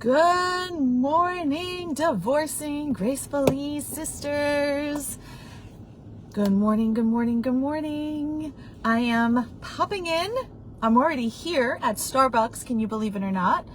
Good morning, divorcing gracefully sisters. Good morning, good morning, good morning. I am popping in. I'm already here at Starbucks, can you believe it or not?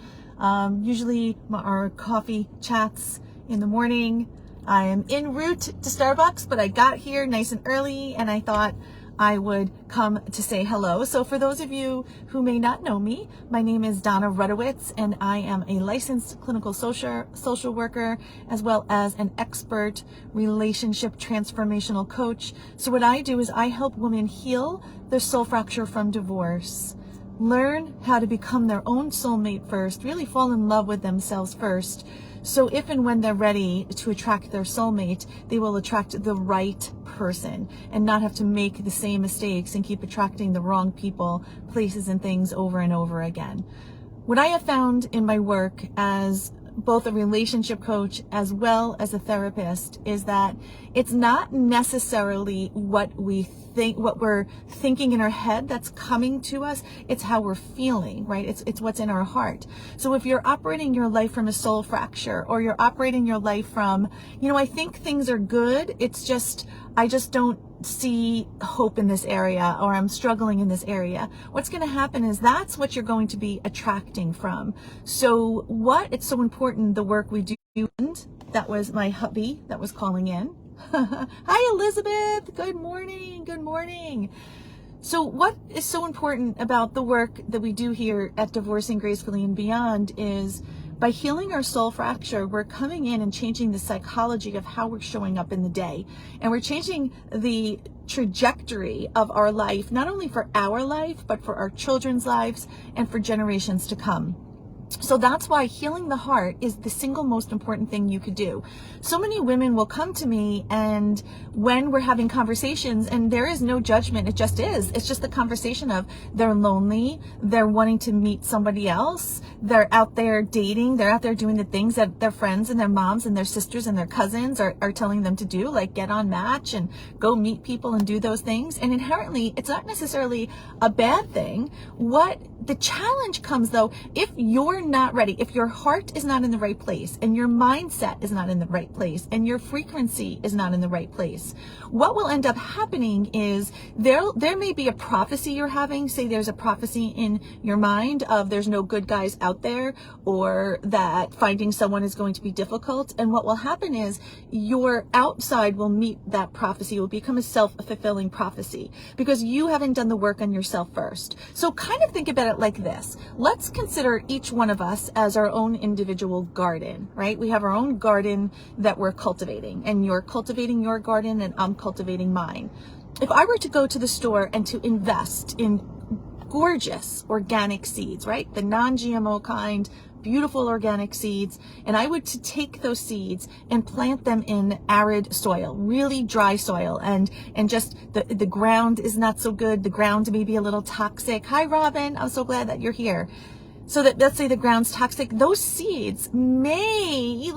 Usually our coffee chats in the morning. I am en route to Starbucks, but I got here nice and early and I thought I would come to say hello. So for those of you who may not know me, my name is Donna Rudowitz and I am a licensed clinical social worker as well as an expert relationship transformational coach. So what I do is I help women heal their soul fracture from divorce, learn how to become their own soulmate first, really fall in love with themselves first. So if and when they're ready to attract their soulmate, they will attract the right person and not have to make the same mistakes and keep attracting the wrong people, places, and things over and over again. What I have found in my work as both a relationship coach as well as a therapist is that it's not necessarily what we're thinking in our head that's coming to us. It's how we're feeling, right? It's what's in our heart. So if you're operating your life from a soul fracture, or you're operating your life from, I think things are good, I just don't see hope in this area, or I'm struggling in this area, what's going to happen is that's what you're going to be attracting from. So it's so important, the work we do. And that was my hubby that was calling in. Hi, Elizabeth. Good morning. Good morning. So what is so important about the work that we do here at Divorcing Gracefully and Beyond is by healing our soul fracture, we're coming in and changing the psychology of how we're showing up in the day. And we're changing the trajectory of our life, not only for our life, but for our children's lives and for generations to come. So that's why healing the heart is the single most important thing you could do. So many women will come to me, and when we're having conversations, and there is no judgment, it just is. It's just the conversation of they're lonely, they're wanting to meet somebody else, they're out there dating, they're out there doing the things that their friends and their moms and their sisters and their cousins are telling them to do, like get on Match and go meet people and do those things. And inherently, it's not necessarily a bad thing. What the challenge comes though, if you're not ready, if your heart is not in the right place and your mindset is not in the right place and your frequency is not in the right place, what will end up happening is there may be a prophecy you're having. Say there's a prophecy in your mind of there's no good guys out there, or that finding someone is going to be difficult. And what will happen is your outside will meet that prophecy. It will become a self-fulfilling prophecy because you haven't done the work on yourself first. So kind of think about it like this. Let's consider each one of us as our own individual garden, right? We have our own garden that we're cultivating, and you're cultivating your garden and I'm cultivating mine. If I were to go to the store and to invest in gorgeous organic seeds, right? The non-GMO kind, beautiful organic seeds, and I would to take those seeds and plant them in arid soil, really dry soil, and just the ground is not so good. The ground may be a little toxic. Hi, Robin. I'm so glad that you're here. So that, let's say the ground's toxic, those seeds maybe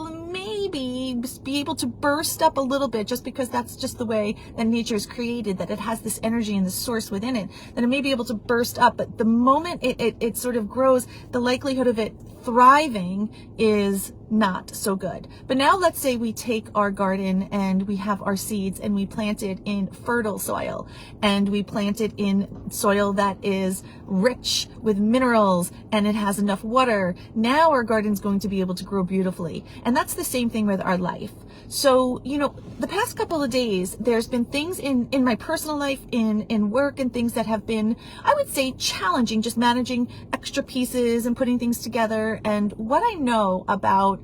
be able to burst up a little bit, just because that's just the way that nature is created, that it has this energy and this source within it, that it may be able to burst up. But the moment it sort of grows, the likelihood of it thriving is not so good. But now let's say we take our garden and we have our seeds and we plant it in fertile soil, and we plant it in soil that is rich with minerals and it has enough water. Now our garden's going to be able to grow beautifully. And that's the same thing with our life. So, the past couple of days, there's been things in my personal life, in work, and things that have been, I would say, challenging, just managing extra pieces and putting things together. And what I know about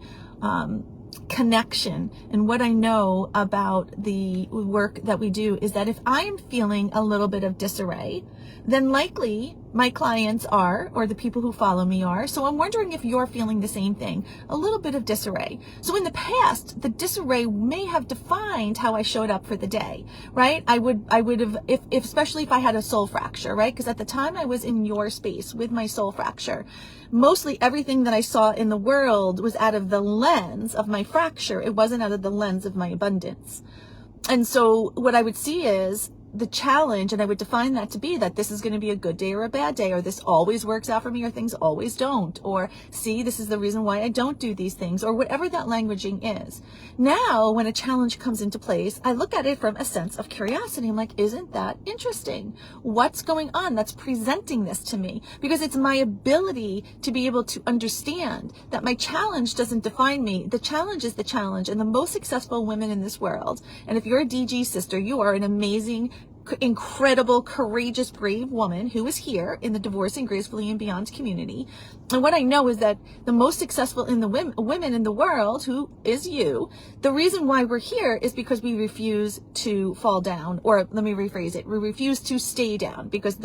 connection and what I know about the work that we do is that if I am feeling a little bit of disarray, then likely my clients are, or the people who follow me are. So I'm wondering if you're feeling the same thing, a little bit of disarray. So in the past, the disarray may have defined how I showed up for the day, right? I would have, if especially if I had a soul fracture, right? Because at the time I was in your space with my soul fracture, mostly everything that I saw in the world was out of the lens of my fracture. It wasn't out of the lens of my abundance. And so what I would see is the challenge, and I would define that to be that this is going to be a good day or a bad day, or this always works out for me, or things always don't, or see, this is the reason why I don't do these things, or whatever that languaging is. Now, when a challenge comes into place, I look at it from a sense of curiosity. I'm like, isn't that interesting? What's going on that's presenting this to me? Because it's my ability to be able to understand that my challenge doesn't define me. The challenge is the challenge, and the most successful women in this world, and if you're a DG sister, you are an amazing, incredible, courageous, brave woman who is here in the Divorcing Gracefully and Beyond community. And what I know is that the most successful in the women in the world, who is you, the reason why we're here is because we refuse to fall down, or let me rephrase it, we refuse to stay down, because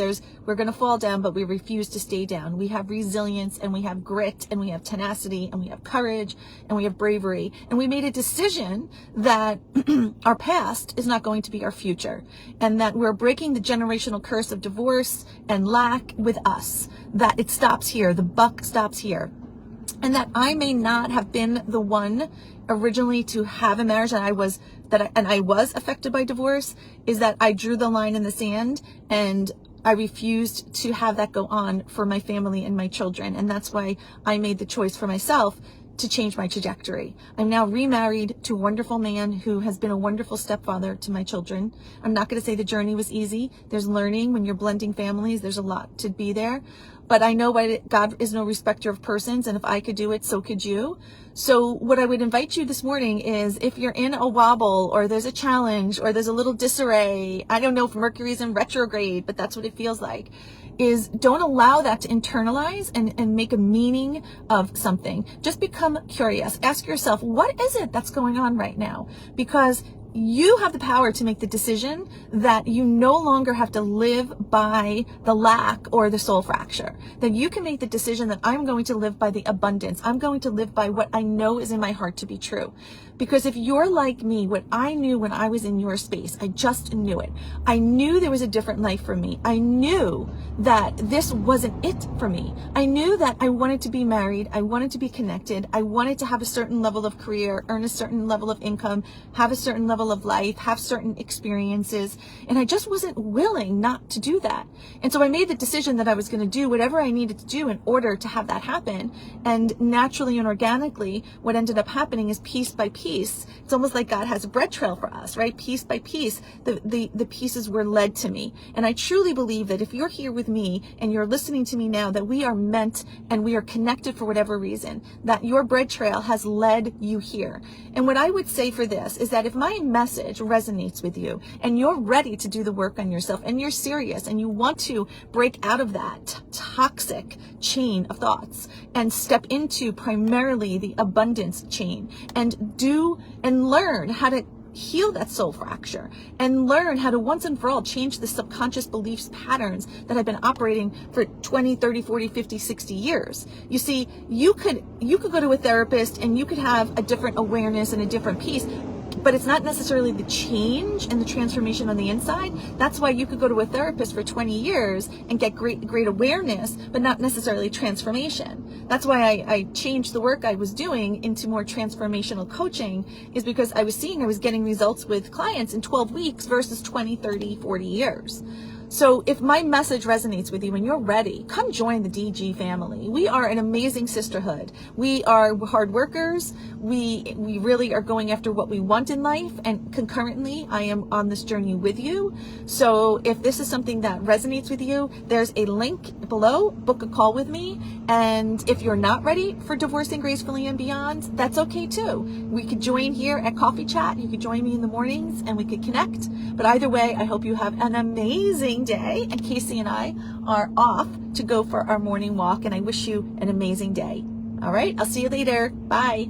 we're going to fall down, but we refuse to stay down. We have resilience, and we have grit, and we have tenacity, and we have courage, and we have bravery, and we made a decision that our past is not going to be our future, and that we're breaking the generational curse of divorce and lack with us, that it stops here, the buck stops here, and that I may not have been the one originally to have a marriage, and I was affected by divorce, is that I drew the line in the sand, and I refused to have that go on for my family and my children, and that's why I made the choice for myself to change my trajectory. I'm now remarried to a wonderful man who has been a wonderful stepfather to my children. I'm not going to say the journey was easy. There's learning when you're blending families. There's a lot to be there. But I know God is no respecter of persons, and if I could do it, so could you. So what I would invite you this morning is, if you're in a wobble, or there's a challenge, or there's a little disarray, I don't know if Mercury's in retrograde, but that's what it feels like, is don't allow that to internalize and make a meaning of something. Just become curious. Ask yourself, what is it that's going on right now? Because you have the power to make the decision that you no longer have to live by the lack or the soul fracture. That you can make the decision that I'm going to live by the abundance. I'm going to live by what I know is in my heart to be true. Because if you're like me, what I knew when I was in your space, I just knew it. I knew there was a different life for me. I knew that this wasn't it for me. I knew that I wanted to be married. I wanted to be connected. I wanted to have a certain level of career, earn a certain level of income, have a certain level of life, have certain experiences. And I just wasn't willing not to do that. And so I made the decision that I was going to do whatever I needed to do in order to have that happen. And naturally and organically, what ended up happening is piece by piece. It's almost like God has a bread trail for us, right? Piece by piece, the pieces were led to me. And I truly believe that if you're here with me and you're listening to me now, that we are meant and we are connected for whatever reason, that your bread trail has led you here. And what I would say for this is that if my message resonates with you and you're ready to do the work on yourself and you're serious and you want to break out of that toxic chain of thoughts and step into primarily the abundance chain and do and learn how to heal that soul fracture and learn how to once and for all change the subconscious beliefs patterns that have been operating for 20, 30, 40, 50, 60 years. You see, you could go to a therapist and you could have a different awareness and a different piece, but it's not necessarily the change and the transformation on the inside. That's why you could go to a therapist for 20 years and get great awareness, but not necessarily transformation. That's why I changed the work I was doing into more transformational coaching, is because I was seeing I was getting results with clients in 12 weeks versus 20, 30, 40 years. So if my message resonates with you and you're ready, come join the DG family. We are an amazing sisterhood. We are hard workers. We really are going after what we want in life. And concurrently, I am on this journey with you. So if this is something that resonates with you, there's a link below. Book a call with me. And if you're not ready for Divorcing Gracefully and Beyond, that's okay too. We could join here at Coffee Chat. You could join me in the mornings and we could connect. But either way, I hope you have an amazing day, and Casey and I are off to go for our morning walk, and I wish you an amazing day. All right, I'll see you later. Bye.